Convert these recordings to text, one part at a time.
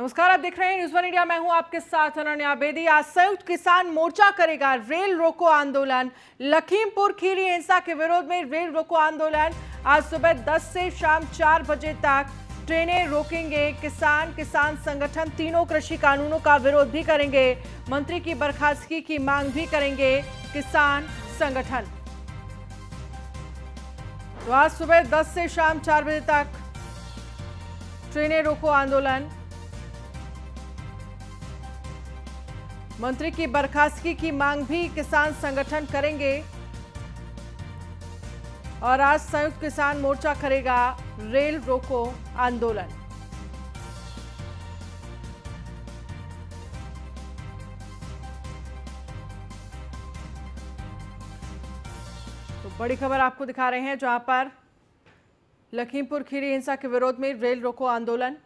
नमस्कार, आप देख रहे हैं न्यूज़ वन इंडिया। मैं हूं आपके साथ अनन्या बेदी। आज संयुक्त किसान मोर्चा करेगा रेल रोको आंदोलन। लखीमपुर खीरी हिंसा के विरोध में रेल रोको आंदोलन। आज सुबह 10 से शाम 4 बजे तक ट्रेनें रोकेंगे किसान। किसान संगठन तीनों कृषि कानूनों का विरोध भी करेंगे। मंत्री की बर्खास्तगी की मांग भी करेंगे किसान संगठन। तो आज सुबह 10 से शाम 4 बजे तक ट्रेनें रोको आंदोलन। मंत्री की बर्खास्तगी की मांग भी किसान संगठन करेंगे। और आज संयुक्त किसान मोर्चा करेगा रेल रोको आंदोलन। तो बड़ी खबर आपको दिखा रहे हैं, जहां पर लखीमपुर खीरी हिंसा के विरोध में रेल रोको आंदोलन।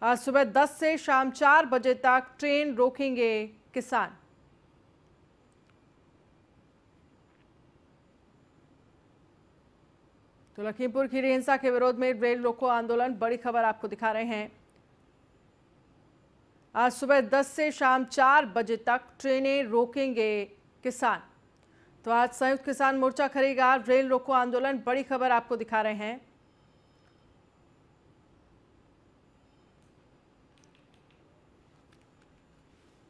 आज सुबह 10 से शाम 4 बजे तक ट्रेन रोकेंगे किसान। तो लखीमपुर खीरी हिंसा के विरोध में रेल रोको आंदोलन, बड़ी खबर आपको दिखा रहे हैं। आज सुबह 10 से शाम 4 बजे तक ट्रेनें रोकेंगे किसान। तो आज संयुक्त किसान मोर्चा करेगा रेल रोको आंदोलन, बड़ी खबर आपको दिखा रहे हैं।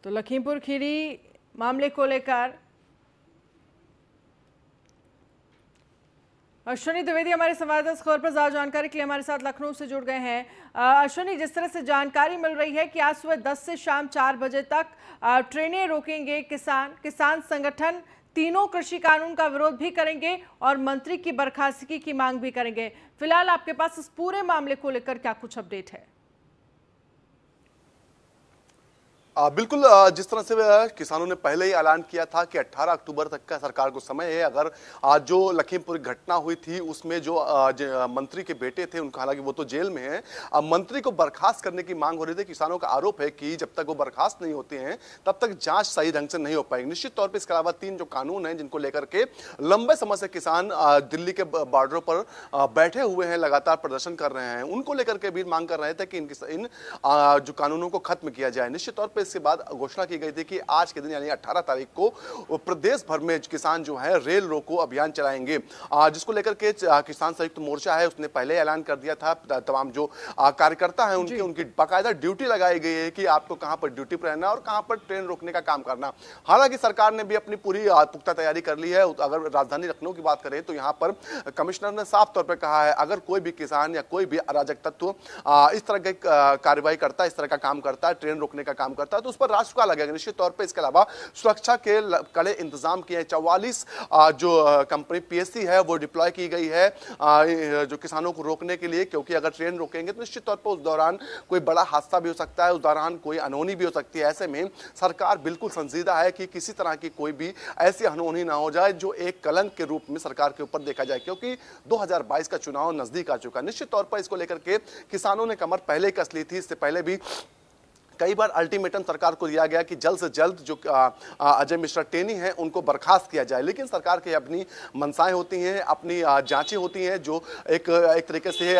तो लखीमपुर खीरी मामले को लेकर अश्विनी द्विवेदी हमारे संवाददाता इस खबर पर ज्यादा जानकारी के लिए हमारे साथ लखनऊ से जुड़ गए हैं। अश्विनी, जिस तरह से जानकारी मिल रही है कि आज सुबह 10 से शाम 4 बजे तक ट्रेनें रोकेंगे किसान संगठन तीनों कृषि कानून का विरोध भी करेंगे और मंत्री की बर्खास्तगी की मांग भी करेंगे। फिलहाल आपके पास इस पूरे मामले को लेकर क्या कुछ अपडेट है? बिल्कुल, जिस तरह से किसानों ने पहले ही ऐलान किया था कि 18 अक्टूबर तक का सरकार को समय है। अगर आज जो लखीमपुर घटना हुई थी उसमें जो मंत्री के बेटे थे उनका, हालांकि वो तो जेल में हैं, मंत्री को बर्खास्त करने की मांग हो रही थी। किसानों का आरोप है कि जब तक वो बर्खास्त नहीं होते हैं तब तक जांच सही ढंग से नहीं हो पाएगी। निश्चित तौर पर इसके अलावा 3 जो कानून हैं जिनको लेकर के लंबे समय से किसान दिल्ली के बॉर्डरों पर बैठे हुए हैं, लगातार प्रदर्शन कर रहे हैं, उनको लेकर के भी मांग कर रहे थे कि इन जो कानूनों को खत्म किया जाए। निश्चित तौर पर इसके बाद घोषणा की गई थी कि आज के दिन यानी 18 तारीख को प्रदेश भर में किसान जो है रेल रोको अभियान चलाएंगे, जिसको लेकर के किसान संयुक्त मोर्चा है उसने पहले ऐलान कर दिया था। तमाम जो कार्यकर्ता हैं उनकी बाकायदा ड्यूटी लगाई गई है कि आपको कहां पर ड्यूटी पर रहना और कहां पर ट्रेन रोकने का काम करना। हालांकि सरकार ने भी अपनी पूरी पुख्ता तैयारी कर ली है। अगर राजधानी लखनऊ की बात करें तो यहां पर कमिश्नर ने साफ तौर पर कहा है, अगर कोई भी किसान या कोई भी अराजक तत्व इस तरह की कार्रवाई करता है, इस तरह का काम करता है, ट्रेन रोकने का काम करता है, तो उस पर राजस्व लगेगा निश्चित तौर पे। इसके अलावा सुरक्षा के कड़े इंतजाम किए हैं। 44 जो कंपनी पीएससी है वो डिप्लॉय की गई है जो किसानों को रोकने के लिए, क्योंकि अगर ट्रेन रोकेंगे तो निश्चित तौर पर उस दौरान कोई बड़ा हादसा भी हो सकता है, उस दौरान कोई अनहोनी भी हो सकती है। ऐसे में सरकार बिल्कुल संजीदा है कि किसी तरह की कोई भी ऐसी अनहोनी ना हो जाए जो एक कलंक के रूप में सरकार के ऊपर देखा जाए, क्योंकि 2022 का चुनाव नजदीक आ चुका है। निश्चित तौर पर इसको लेकर के किसानों ने कमर पहले कस ली थी। इससे पहले भी कई बार अल्टीमेटम सरकार को दिया गया कि जल्द से जल्द जो अजय मिश्रा टेनी हैं उनको बर्खास्त किया जाए, लेकिन सरकार की अपनी मनसाएं होती हैं, अपनी जांचें होती हैं, जो एक तरीके से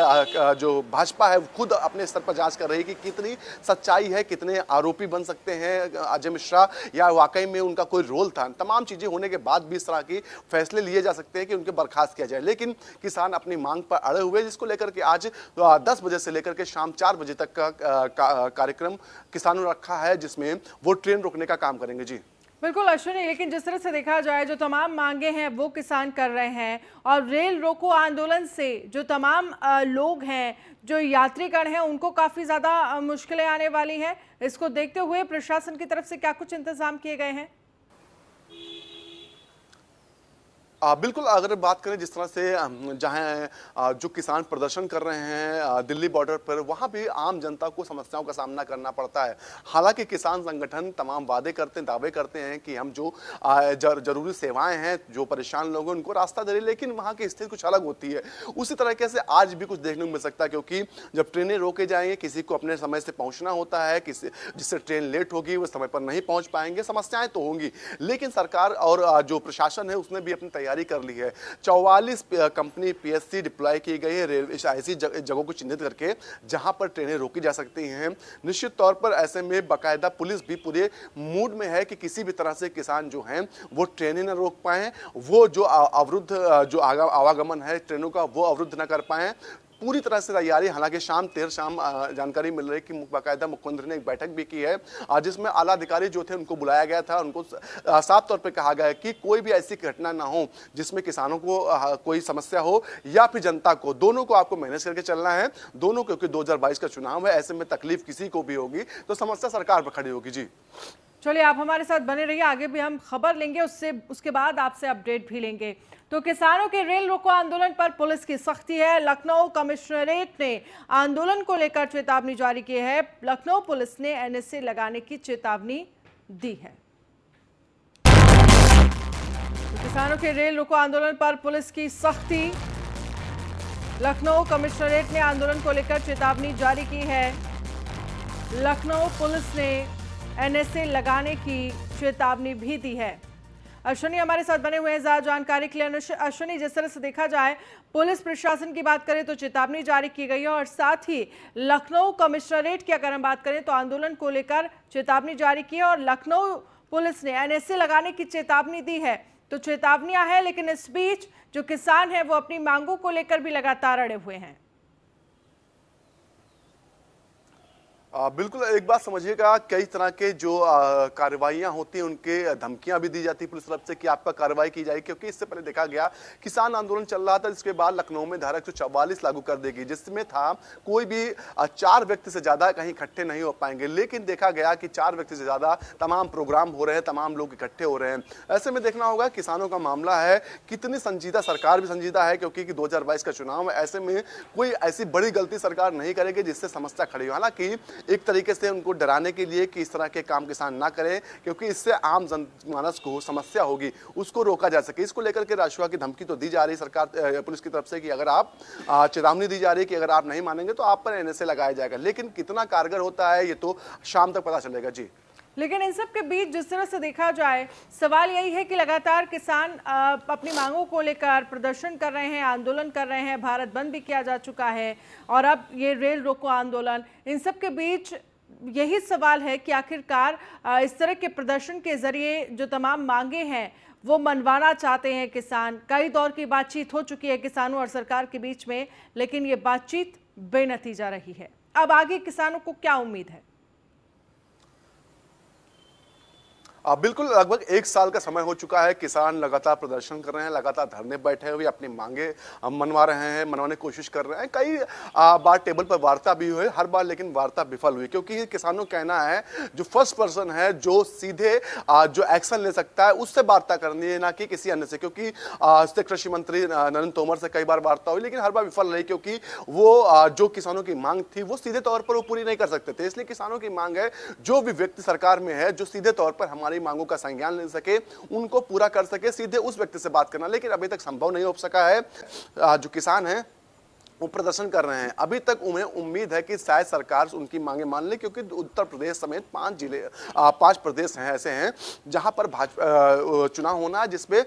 जो भाजपा है खुद अपने स्तर पर जांच कर रही है कि कितनी सच्चाई है, कितने आरोपी बन सकते हैं अजय मिश्रा, या वाकई में उनका कोई रोल था। तमाम चीजें होने के बाद भी इस तरह की फैसले लिए जा सकते हैं कि उनके बर्खास्त किया जाए, लेकिन किसान अपनी मांग पर अड़े हुए, जिसको लेकर के आज 10 बजे से लेकर के शाम 4 बजे तक का कार्यक्रम किसानों ने रखा है, जिसमें वो ट्रेन रोकने का काम करेंगे। जी बिल्कुल अश्विनी, लेकिन जिस तरह से देखा जाए जो तमाम मांगे हैं वो किसान कर रहे हैं और रेल रोको आंदोलन से जो तमाम लोग हैं, जो यात्रीगण हैं, उनको काफ़ी ज़्यादा मुश्किलें आने वाली हैं। इसको देखते हुए प्रशासन की तरफ से क्या कुछ इंतजाम किए गए हैं? बिल्कुल, अगर बात करें जिस तरह से जहां जो किसान प्रदर्शन कर रहे हैं दिल्ली बॉर्डर पर, वहां भी आम जनता को समस्याओं का सामना करना पड़ता है। हालांकि किसान संगठन तमाम वादे करते हैं, दावे करते हैं कि हम जो जरूरी सेवाएं हैं, जो परेशान लोग हैं उनको रास्ता दे रहे, लेकिन वहां की स्थिति कुछ अलग होती है। उसी तरीके से आज भी कुछ देखने को मिल सकता है, क्योंकि जब ट्रेनें रोके जाएंगे, किसी को अपने समय से पहुंचना होता है, किसी जिससे ट्रेन लेट होगी वो समय पर नहीं पहुंच पाएंगे, समस्याएं तो होंगी, लेकिन सरकार और जो प्रशासन है उसने भी अपनी तैयारी कर ली है। 44 कंपनी PSC डिप्लॉय की गई है रेलवे ऐसी जगहों को चिन्हित करके जहां पर ट्रेनें रोकी जा सकती हैं। निश्चित तौर पर ऐसे में बाकायदा पुलिस भी पूरे मूड में है कि किसी भी तरह से किसान जो हैं वो ट्रेनें न रोक पाएं, वो जो अवरुद्ध जो आवागमन है ट्रेनों का वो अवरुद्ध न कर पाएं। पूरी तरह से तैयारी, हालांकि देर शाम जानकारी मिल रही है कि बाकायदा मुख्यमंत्री ने एक बैठक भी की है जिसमें आला अधिकारी जो थे उनको बुलाया गया था। उनको साफ तौर पे कहा गया है कि कोई भी ऐसी घटना ना हो जिसमें किसानों को कोई समस्या हो या फिर जनता को, दोनों को आपको मैनेज करके चलना है। दोनों, क्योंकि 2022 का चुनाव है, ऐसे में तकलीफ किसी को भी होगी तो समस्या सरकार पर खड़ी होगी। जी चलिए, आप हमारे साथ बने रहिए, आगे भी हम खबर लेंगे, उसके बाद आपसे अपडेट भी लेंगे। तो किसानों के रेल रोको आंदोलन पर पुलिस की सख्ती है। लखनऊ कमिश्नरेट ने आंदोलन को लेकर चेतावनी जारी की है। लखनऊ पुलिस ने NSA लगाने की चेतावनी दी है। तो किसानों के रेल रोको आंदोलन पर पुलिस की सख्ती। लखनऊ कमिश्नरेट ने आंदोलन को लेकर चेतावनी जारी की है। लखनऊ पुलिस ने NSA लगाने की चेतावनी भी दी है। अश्विनी हमारे साथ बने हुए हैं ज्यादा जानकारी के लिए। अश्विनी, जिस तरह से देखा जाए पुलिस प्रशासन की बात करें तो चेतावनी जारी की गई है और साथ ही लखनऊ कमिश्नरेट की अगर हम बात करें तो आंदोलन को लेकर चेतावनी जारी की है और लखनऊ पुलिस ने NSA लगाने की चेतावनी दी है। तो चेतावनियां हैं, लेकिन इस बीच जो किसान हैं वो अपनी मांगों को लेकर भी लगातार अड़े हुए हैं। बिल्कुल, एक बात समझिएगा, कई तरह के जो कार्रवाइयां होती हैं उनके धमकियां भी दी जाती है पुलिस तरफ से कि आपका कार्रवाई की जाएगी, क्योंकि इससे पहले देखा गया किसान आंदोलन चल रहा था, जिसके बाद लखनऊ में धारा 144 लागू कर देगी, जिसमें था कोई भी 4 व्यक्ति से ज्यादा कहीं इकट्ठे नहीं हो पाएंगे। लेकिन देखा गया कि 4 व्यक्ति से ज्यादा तमाम प्रोग्राम हो रहे हैं, तमाम लोग इकट्ठे हो रहे हैं। ऐसे में देखना होगा किसानों का मामला है कितनी संजीदा, सरकार भी संजीदा है क्योंकि 2022 का चुनाव है। ऐसे में कोई ऐसी बड़ी गलती सरकार नहीं करेगी जिससे समस्या खड़ी हो। हालांकि एक तरीके से उनको डराने के लिए कि इस तरह के काम किसान ना करें, क्योंकि इससे आम जनमानस को समस्या होगी, उसको रोका जा सके। इसको लेकर के राशुआ की धमकी तो दी जा रही सरकार पुलिस की तरफ से कि अगर आप चेतावनी दी जा रही है कि अगर आप नहीं मानेंगे तो आप पर NSA लगाया जाएगा। लेकिन कितना कारगर होता है ये तो शाम तक पता चलेगा। जी, लेकिन इन सब के बीच जिस तरह से देखा जाए सवाल यही है कि लगातार किसान अपनी मांगों को लेकर प्रदर्शन कर रहे हैं, आंदोलन कर रहे हैं, भारत बंद भी किया जा चुका है और अब ये रेल रोको आंदोलन। इन सब के बीच यही सवाल है कि आखिरकार इस तरह के प्रदर्शन के जरिए जो तमाम मांगे हैं वो मनवाना चाहते हैं किसान। कई दौर की बातचीत हो चुकी है किसानों और सरकार के बीच में, लेकिन ये बातचीत बेनतीजा रही है। अब आगे किसानों को क्या उम्मीद है? बिल्कुल, लगभग 1 साल का समय हो चुका है। किसान लगातार प्रदर्शन कर रहे हैं, लगातार धरने बैठे हुए अपनी मांगे मनवा रहे हैं, मनवाने की कोशिश कर रहे हैं। कई बार टेबल पर वार्ता भी हुई, हर बार लेकिन वार्ता विफल हुई, क्योंकि किसानों का कहना है जो फर्स्ट पर्सन है जो सीधे जो एक्शन ले सकता है उससे वार्ता करनी है, ना कि किसी अन्य से। क्योंकि कृषि मंत्री नरेंद्र तोमर से कई बार वार्ता हुई लेकिन हर बार विफल रही, क्योंकि वो जो किसानों की मांग थी वो सीधे तौर पर वो पूरी नहीं कर सकते थे। इसलिए किसानों की मांग है जो भी व्यक्ति सरकार में है जो सीधे तौर पर हमारी मांगों का संज्ञान ले सके, उनको पूरा कर सके, सीधे उस व्यक्ति से बात करना। लेकिन अभी तक संभव नहीं हो सका है। जो किसान हैं वो प्रदर्शन कर रहे हैं। अभी तक उन्हें उम्मीद है कि शायद सरकार उनकी मांगे मान ले, क्योंकि उत्तर प्रदेश समेत 5 प्रदेश हैं ऐसे हैं जहां पर भाजपा चुनाव होना है, जिसपे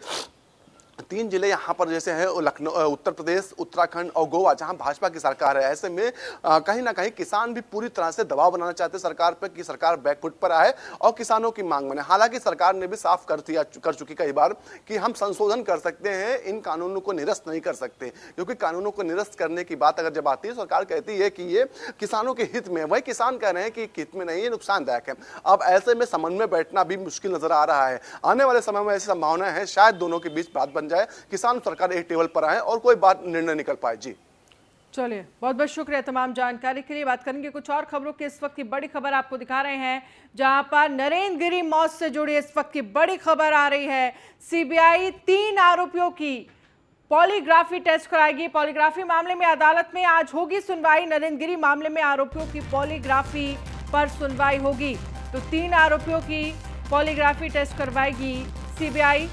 3 जिले यहाँ पर जैसे हैं लखनऊ, उत्तर प्रदेश, उत्तराखंड और गोवा, जहाँ भाजपा की सरकार है। ऐसे में कहीं ना कहीं किसान भी पूरी तरह से दबाव बनाना चाहते हैं सरकार पर कि सरकार बैकफुट पर आए और किसानों की मांग माने। हालांकि सरकार ने भी साफ कर चुकी कई बार कि हम संशोधन कर सकते हैं, इन कानूनों को निरस्त नहीं कर सकते, क्योंकि कानूनों को निरस्त करने की बात अगर जब आती है सरकार कहती है कि ये किसानों के हित में, वही किसान कह रहे हैं कि हित में नहीं है, नुकसानदायक है। अब ऐसे में समन्वय बैठना भी मुश्किल नजर आ रहा है। आने वाले समय में ऐसी संभावना है शायद दोनों के बीच बात बन जाए, किसान सरकार एक टेबल पर आए और कोई बात निर्णय निकल पाए। जी चलिए, बहुत बहुत शुक्रिया तमाम जानकारी के लिए। बात करेंगे कुछ और खबरों की। इस वक्त की बड़ी खबर आपको दिखा रहे हैं, जहां पर नरेंद्र गिरी मौत से जुड़ी इस वक्त की बड़ी खबर आ रही है। सीबीआई 3 आरोपियों की पॉलीग्राफी टेस्ट कराएगी। पॉलीग्राफी मामले में अदालत में आज होगी सुनवाई। नरेंद्र गिरी मामले में आरोपियों की पॉलीग्राफी पर सुनवाई होगी। तो 3 आरोपियों की पॉलीग्राफी टेस्ट करवाएगी सीबीआई।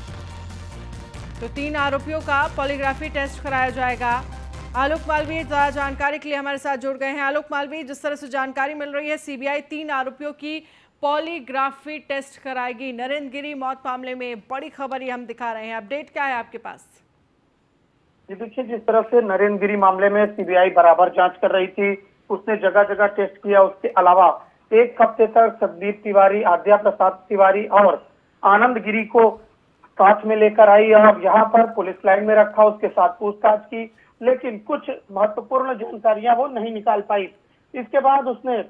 तो 3 आरोपियों का पॉलीग्राफी टेस्ट कराया जाएगा। आलोक मालवीय ज़्यादा जानकारी के लिए हमारे साथ जुड़ गए हैं। आलोक मालवीय, जिस तरह से जानकारी मिल रही है सीबीआई 3 आरोपियों की पॉलीग्राफी टेस्ट कराएगी। नरेंद्र गिरी मौत मामले में बड़ी खबर ये हम दिखा रहे हैं, अपडेट क्या है आपके पास? जी देखिए, जिस तरह से नरेंद्र गिरी मामले में सीबीआई बराबर जांच कर रही थी, उसने जगह जगह टेस्ट किया। उसके अलावा एक हफ्ते तक संदीप तिवारी, आद्या प्रसाद तिवारी और आनंद गिरी को साथ में लेकर आई और यहाँ पर पुलिस लाइन में रखा, उसके साथ पूछताछ की, लेकिन कुछ महत्वपूर्ण जानकारियां वो नहीं निकाल पाई। इसके बाद उसने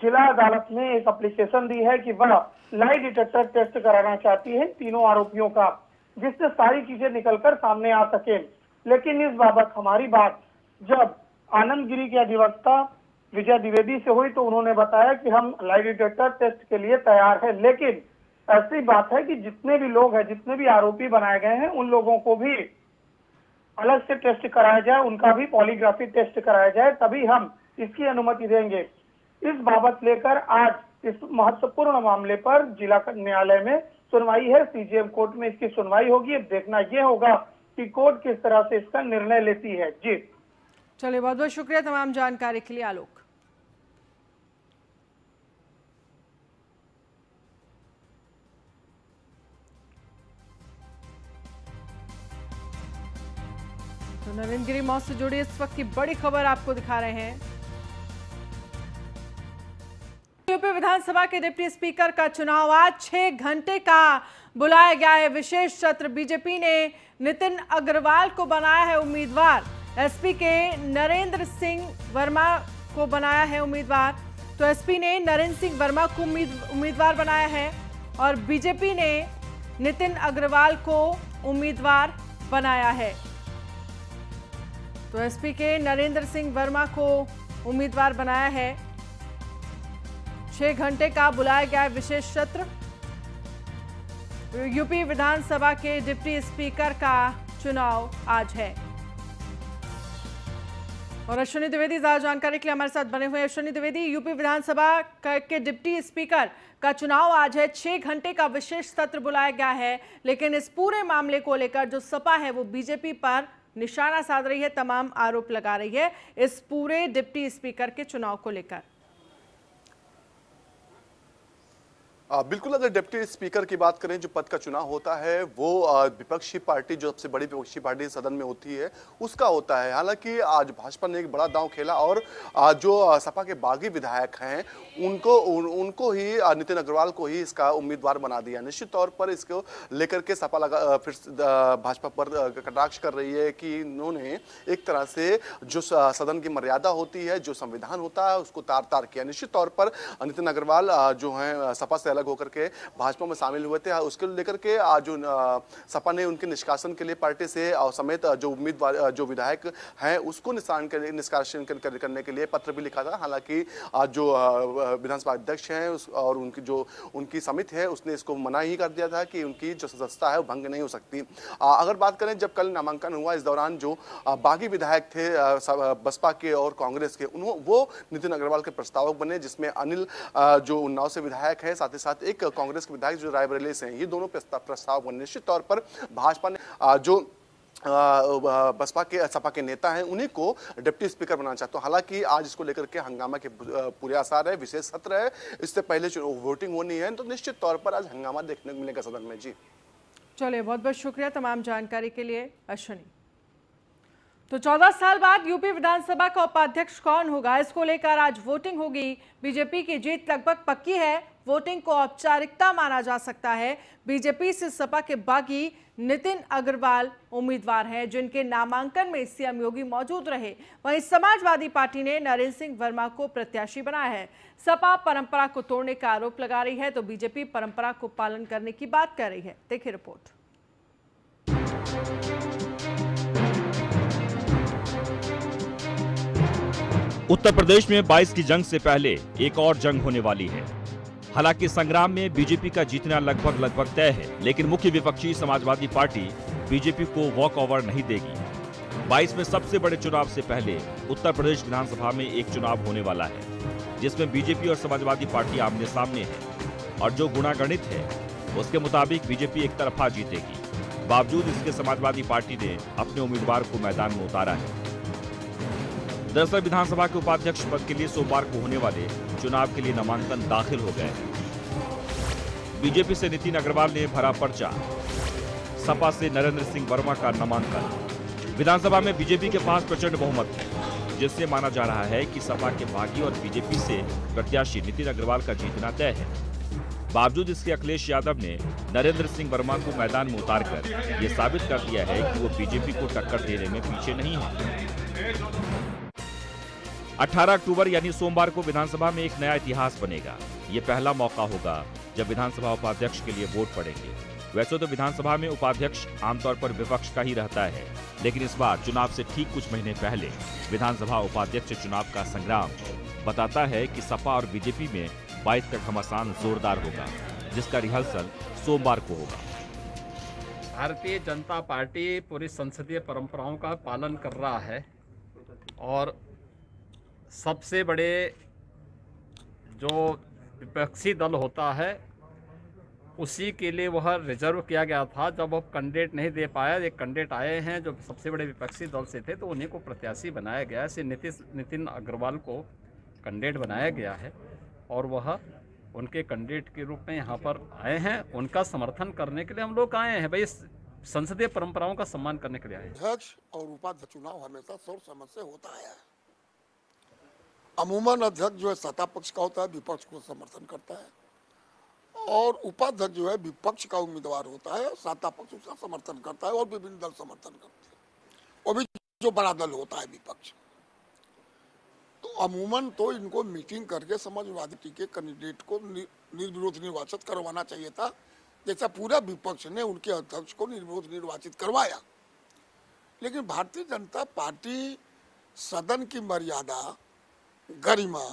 जिला अदालत में एक एप्लीकेशन दी है कि वह लाई डिटेक्टर टेस्ट कराना चाहती है तीनों आरोपियों का, जिससे सारी चीजें निकलकर सामने आ सके। लेकिन इस बाबत हमारी बात जब आनंद गिरी के अधिवक्ता विजय द्विवेदी से हुई तो उन्होंने बताया कि हम लाई डिटेक्टर टेस्ट के लिए तैयार है, लेकिन ऐसी बात है कि जितने भी लोग हैं, जितने भी आरोपी बनाए गए हैं, उन लोगों को भी अलग से टेस्ट कराया जाए, उनका भी पॉलीग्राफी टेस्ट कराया जाए, तभी हम इसकी अनुमति देंगे। इस बाबत लेकर आज इस महत्वपूर्ण मामले पर जिला न्यायालय में सुनवाई है, सीजेएम कोर्ट में इसकी सुनवाई होगी। अब देखना यह होगा कि कोर्ट किस तरह से इसका निर्णय लेती है। जी चलिए, बहुत बहुत शुक्रिया तमाम जानकारी के लिए आलोक। तो नरेंद्र गिरी मौत से जुड़ी इस वक्त की बड़ी खबर आपको दिखा रहे हैं। यूपी विधानसभा के डिप्टी स्पीकर का चुनाव आज 6 घंटे का बुलाया गया है विशेष सत्र। बीजेपी ने नितिन अग्रवाल को बनाया है उम्मीदवार, एसपी के नरेंद्र सिंह वर्मा को बनाया है उम्मीदवार। तो एसपी ने नरेंद्र सिंह वर्मा को उम्मीदवार बनाया है और बीजेपी ने नितिन अग्रवाल को उम्मीदवार बनाया है। तो एसपी के नरेंद्र सिंह वर्मा को उम्मीदवार बनाया है। 6 घंटे का बुलाया गया विशेष सत्र। यूपी विधानसभा के डिप्टी स्पीकर का चुनाव आज है। और अश्विनी द्विवेदी ज्यादा जानकारी के लिए हमारे साथ बने हुए हैं। अश्विनी द्विवेदी, यूपी विधानसभा के डिप्टी स्पीकर का चुनाव आज है, 6 घंटे का विशेष सत्र बुलाया गया है, लेकिन इस पूरे मामले को लेकर जो सपा है वो बीजेपी पर निशाना साध रही है, तमाम आरोप लगा रही है इस पूरे डिप्टी स्पीकर के चुनाव को लेकर। बिल्कुल, अगर डिप्टी स्पीकर की बात करें, जो पद का चुनाव होता है वो विपक्षी पार्टी, जो सबसे बड़ी विपक्षी पार्टी सदन में होती है, उसका होता है। हालांकि आज भाजपा ने एक बड़ा दांव खेला और जो सपा के बागी विधायक हैं उनको ही, नितिन अग्रवाल को ही इसका उम्मीदवार बना दिया। निश्चित तौर पर इसको लेकर के सपा फिर भाजपा पर कटाक्ष कर रही है कि इन्होंने एक तरह से जो सदन की मर्यादा होती है, जो संविधान होता है, उसको तार तार किया। निश्चित तौर पर नितिन अग्रवाल जो है सपा से होकर के भाजपा में शामिल हुए थे, उसके लेकर के आज जो सपा ने उनके निष्कासन के लिए पार्टी से और समेत जो उम्मीदवार, जो विधायक हैं, उसको निष्कासन करने के लिए पत्र भी लिखा था। हालांकि आज जो विधानसभा अध्यक्ष हैं और उनकी समिति है, उसने इसको मना ही कर दिया था कि उनकी जो सदस्यता है वो भंग नहीं हो सकती। अगर बात करें, जब कल नामांकन हुआ, इस दौरान जो बागी विधायक थे बसपा के और कांग्रेस के, वो नितिन अग्रवाल के प्रस्तावक बने, जिसमें अनिल जो उन्नाव से विधायक है, साथ ही साथ एक कांग्रेस के विधायक जो रायबरेली से हैं, ये दोनों प्रस्ताव बने। निश्चित तौर पर भाजपा ने जो बसपा के सपा के नेता हैं उन्हीं को डिप्टी स्पीकर बनाना चाहते हैं। हालांकि आज इसको लेकर के हंगामा के पूरे आसार है, विशेष सत्र है, इससे पहले वोटिंग होनी है, तो निश्चित तौर पर आज हंगामा देखने को मिलेगा सदन में। जी चलिए, बहुत बहुत शुक्रिया तमाम जानकारी के लिए अश्विनी। तो 14 साल बाद यूपी विधानसभा का उपाध्यक्ष कौन होगा, इसको लेकर आज वोटिंग होगी। बीजेपी की जीत लगभग पक्की है, वोटिंग को औपचारिकता माना जा सकता है। बीजेपी से सपा के बागी नितिन अग्रवाल उम्मीदवार हैं, जिनके नामांकन में सीएम योगी मौजूद रहे। वहीं समाजवादी पार्टी ने नरेंद्र सिंह वर्मा को प्रत्याशी बनाया है। सपा परंपरा को तोड़ने का आरोप लगा रही है, तो बीजेपी परंपरा को पालन करने की बात कर रही है। देखिए रिपोर्ट। उत्तर प्रदेश में 22 की जंग से पहले एक और जंग होने वाली है। हालांकि संग्राम में बीजेपी का जीतना लगभग तय है, लेकिन मुख्य विपक्षी समाजवादी पार्टी बीजेपी को वॉक ओवर नहीं देगी। 22 में सबसे बड़े चुनाव से पहले उत्तर प्रदेश विधानसभा में एक चुनाव होने वाला है, जिसमें बीजेपी और समाजवादी पार्टी आमने सामने है और जो गुणागणित है उसके मुताबिक बीजेपी एक तरफा जीतेगी। बावजूद इसके समाजवादी पार्टी ने अपने उम्मीदवार को मैदान में उतारा है। दरअसल विधानसभा के उपाध्यक्ष पद के लिए सोमवार को होने वाले चुनाव के लिए नामांकन दाखिल हो गए हैं। बीजेपी से नितिन अग्रवाल ने भरा पर्चा, सपा से नरेंद्र सिंह वर्मा का नामांकन। विधानसभा में बीजेपी के पास प्रचंड बहुमत है, जिससे माना जा रहा है कि सपा के बागी और बीजेपी से प्रत्याशी नितिन अग्रवाल का जीतना तय है। बावजूद इसके अखिलेश यादव ने नरेंद्र सिंह वर्मा को मैदान में उतारकर ये साबित कर दिया है कि वो बीजेपी को टक्कर देने में पीछे नहीं है। 18 अक्टूबर यानी सोमवार को विधानसभा में एक नया इतिहास बनेगा। ये पहला मौका होगा जब विधानसभा उपाध्यक्ष के लिए वोट पड़ेंगे। वैसे तो विधानसभा में उपाध्यक्ष आमतौर पर विपक्ष का ही रहता है, लेकिन इस बार चुनाव से ठीक कुछ महीने पहले विधानसभा उपाध्यक्ष चुनाव का संग्राम बताता है कि सपा और बीजेपी में 22 का घमासान जोरदार होगा, जिसका रिहर्सल सोमवार को होगा। भारतीय जनता पार्टी पूरी संसदीय परंपराओं का पालन कर रहा है और सबसे बड़े जो विपक्षी दल होता है उसी के लिए वह रिजर्व किया गया था। जब अब कैंडिडेट नहीं दे पाया, एक कैंडिडेट आए हैं जो सबसे बड़े विपक्षी दल से थे, तो उन्हीं को प्रत्याशी बनाया गया है। नितिन अग्रवाल को कैंडिडेट बनाया गया है और वह उनके कैंडिडेट के रूप में यहाँ पर आए हैं। उनका समर्थन करने के लिए हम लोग आए हैं। भाई संसदीय परंपराओं का सम्मान करने के लिए आए हैं। अध्यक्ष और उपाध्यक्ष चुनाव हमेशा सोच समझ से होता है। अमूमन अध्यक्ष जो है सत्ता पक्ष का होता है, विपक्ष को समर्थन करता है, और उपाध्यक्ष जो है विपक्ष का उम्मीदवार होता है, सत्ता पक्ष उसका समर्थन करता है और विभिन्न दल समर्थन करते हैं। वो भी जो बड़ा दल होता है विपक्ष, तो अमूमन तो इनको मीटिंग करके समाजवादी पार्टी के कैंडिडेट को निर्विरोध निर्वाचित करवाना चाहिए था, जैसा पूरा विपक्ष ने उनके अध्यक्ष को निर्विरोध निर्वाचित करवाया। लेकिन भारतीय जनता पार्टी सदन की मर्यादा, गरिमा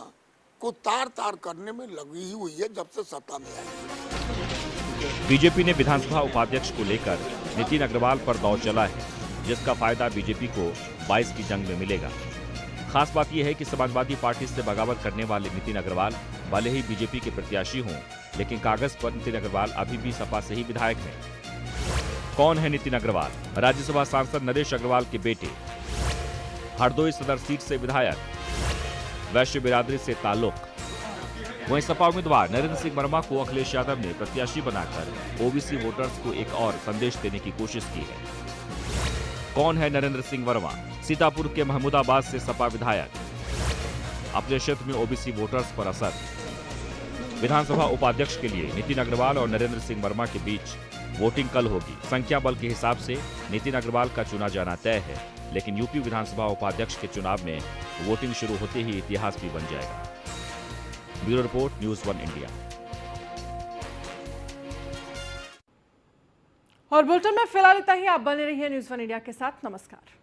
को तार तार करने में लगी ही हुई है जब से सत्ता में आई। बीजेपी ने विधानसभा उपाध्यक्ष को लेकर नितिन अग्रवाल पर दौर चला है, जिसका फायदा बीजेपी को 22 की जंग में मिलेगा। खास बात यह है कि समाजवादी पार्टी से बगावत करने वाले नितिन अग्रवाल भले ही बीजेपी के प्रत्याशी हों, लेकिन कागज पर नितिन अग्रवाल अभी भी सपा से ही विधायक हैं। कौन है नितिन अग्रवाल? राज्यसभा सांसद नरेश अग्रवाल के बेटे, हरदोई सदर सीट से विधायक, वैश्य बिरादरी से ताल्लुक। वहीं सपा उम्मीदवार नरेंद्र सिंह वर्मा को अखिलेश यादव ने प्रत्याशी बनाकर ओबीसी वोटर्स को एक और संदेश देने की कोशिश की है। कौन है नरेंद्र सिंह वर्मा? सीतापुर के महमूदाबाद से सपा विधायक, अपने क्षेत्र में ओबीसी वोटर्स पर असर। विधानसभा उपाध्यक्ष के लिए नितिन अग्रवाल और नरेंद्र सिंह वर्मा के बीच वोटिंग कल होगी। संख्या बल के हिसाब से नितिन अग्रवाल का चुना जाना तय है, लेकिन यूपी विधानसभा उपाध्यक्ष के चुनाव में वोटिंग शुरू होते ही इतिहास भी बन जाएगा। Bureau report, news 1 India. और बुलेटिन में फिलहाल इतना ही। आप बने रहिए न्यूज़ 1 इंडिया के साथ। नमस्कार।